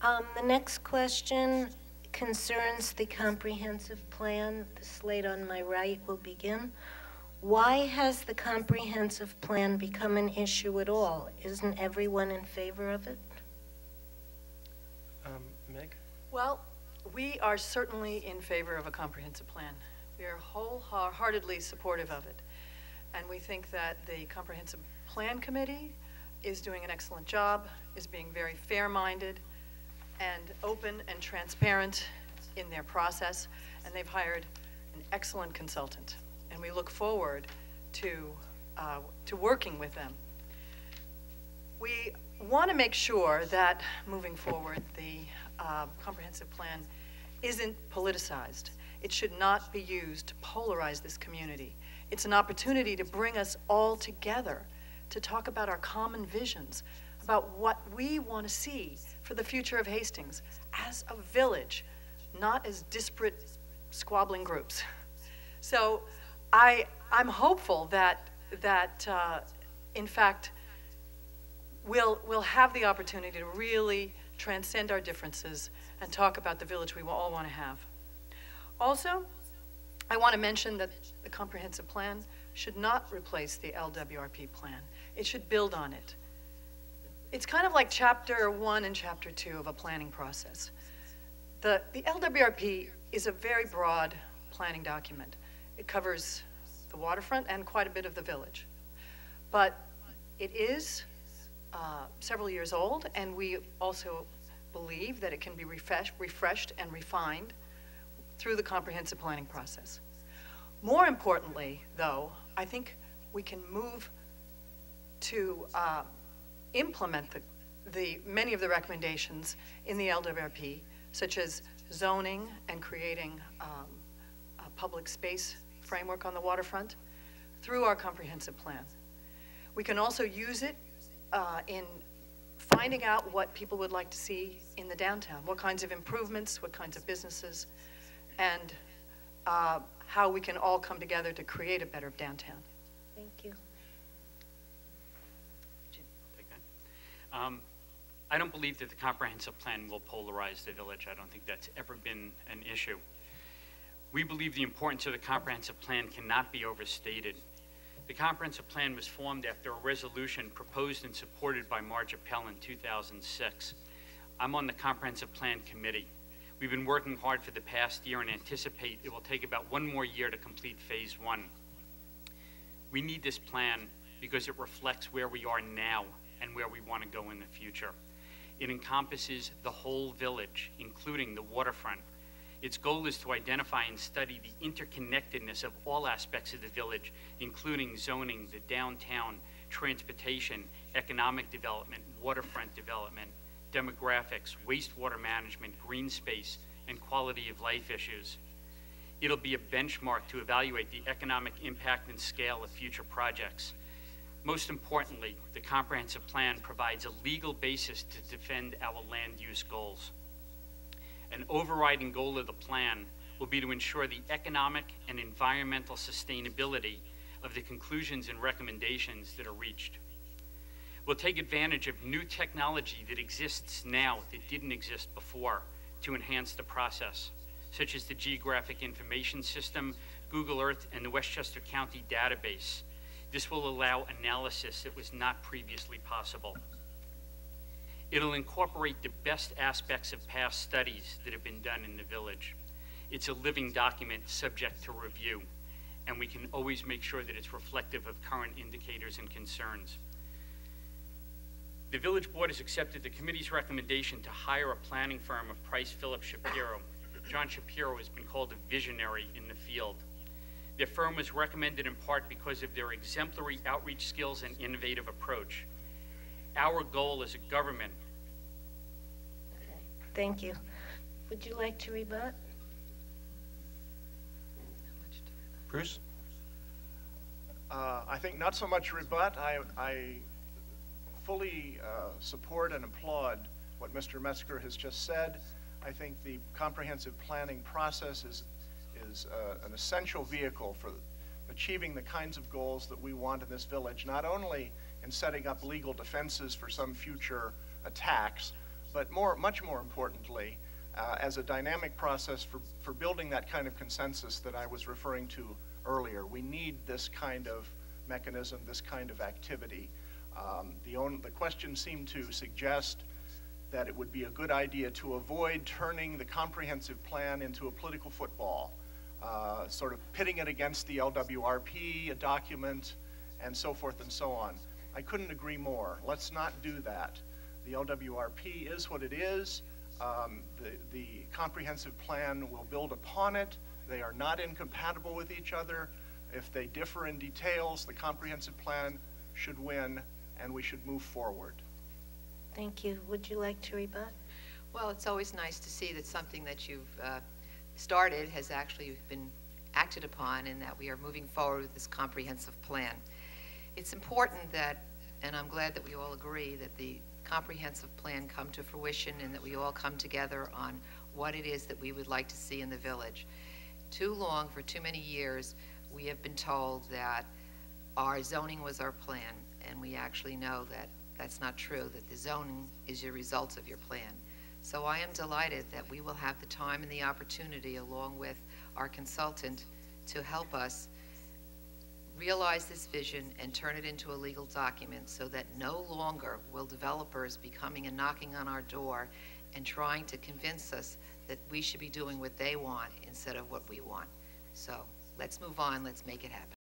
The next question concerns the comprehensive plan. The slate on my right will begin. Why has the comprehensive plan become an issue at all? Isn't everyone in favor of it? Meg? Well, we are certainly in favor of a comprehensive plan. We are wholeheartedly supportive of it. And we think that the Comprehensive Plan Committee is doing an excellent job, is being very fair-minded and open and transparent in their process, and they've hired an excellent consultant. And we look forward to working with them. We want to make sure that moving forward, the comprehensive plan isn't politicized. It should not be used to polarize this community. It's an opportunity to bring us all together to talk about our common visions, about what we want to see for the future of Hastings as a village, not as disparate, squabbling groups. So I'm hopeful that in fact, we'll have the opportunity to really transcend our differences and talk about the village we all want to have. Also, I want to mention that the comprehensive plan should not replace the LWRP plan. It should build on it. It's kind of like chapter 1 and chapter 2 of a planning process. The LWRP is a very broad planning document. It covers the waterfront and quite a bit of the village. But it is several years old, and we also believe that it can be refreshed and refined through the comprehensive planning process. More importantly, though, I think we can move to implement the many of the recommendations in the LWRP, such as zoning and creating a public space framework on the waterfront through our comprehensive plan. We can also use it in finding out what people would like to see in the downtown, what kinds of improvements, what kinds of businesses, and how we can all come together to create a better downtown. Thank you. I'll take that. I don't believe that the comprehensive plan will polarize the village. I don't think that's ever been an issue. We believe the importance of the comprehensive plan cannot be overstated. The comprehensive plan was formed after a resolution proposed and supported by Marge Apel in 2006. I'm on the comprehensive plan committee. We've been working hard for the past year and anticipate it will take about 1 more year to complete phase 1. We need this plan because it reflects where we are now and where we want to go in the future. It encompasses the whole village, including the waterfront. Its goal is to identify and study the interconnectedness of all aspects of the village, including zoning, the downtown, transportation, economic development, waterfront development, demographics, wastewater management, green space, and quality of life issues. It'll be a benchmark to evaluate the economic impact and scale of future projects. Most importantly, the comprehensive plan provides a legal basis to defend our land use goals. An overriding goal of the plan will be to ensure the economic and environmental sustainability of the conclusions and recommendations that are reached. We'll take advantage of new technology that exists now that didn't exist before to enhance the process, such as the Geographic Information System, Google Earth, and the Westchester County database. This will allow analysis that was not previously possible. It'll incorporate the best aspects of past studies that have been done in the village. It's a living document subject to review, and we can always make sure that it's reflective of current indicators and concerns. The Village Board has accepted the committee's recommendation to hire a planning firm of Price Phillips Shapiro. John Shapiro has been called a visionary in the field. Their firm was recommended in part because of their exemplary outreach skills and innovative approach. Our goal as a government. Okay, thank you. Would you like to rebut? Bruce? I think not so much rebut. I fully support and applaud what Mr. Metzger has just said. I think the comprehensive planning process is an essential vehicle for achieving the kinds of goals that we want in this village, not only in setting up legal defenses for some future attacks, but much more importantly, as a dynamic process for building that kind of consensus that I was referring to earlier. We need this kind of mechanism, this kind of activity. The question seemed to suggest that it would be a good idea to avoid turning the comprehensive plan into a political football, sort of pitting it against the LWRP, a document, and so forth and so on. I couldn't agree more. Let's not do that. The LWRP is what it is. The comprehensive plan will build upon it. They are not incompatible with each other. If they differ in details, the comprehensive plan should win, and we should move forward. Thank you. Would you like to rebut? Well, it's always nice to see that something that you've started has actually been acted upon, and that we are moving forward with this comprehensive plan. It's important that, and I'm glad that we all agree, that the comprehensive plan come to fruition and that we all come together on what it is that we would like to see in the village. Too long, for too many years, we have been told that our zoning was our plan, and we actually know that that's not true, that the zoning is your results of your plan. So I am delighted that we will have the time and the opportunity, along with our consultant, to help us realize this vision and turn it into a legal document, so that no longer will developers be coming and knocking on our door and trying to convince us that we should be doing what they want instead of what we want. So let's move on, let's make it happen.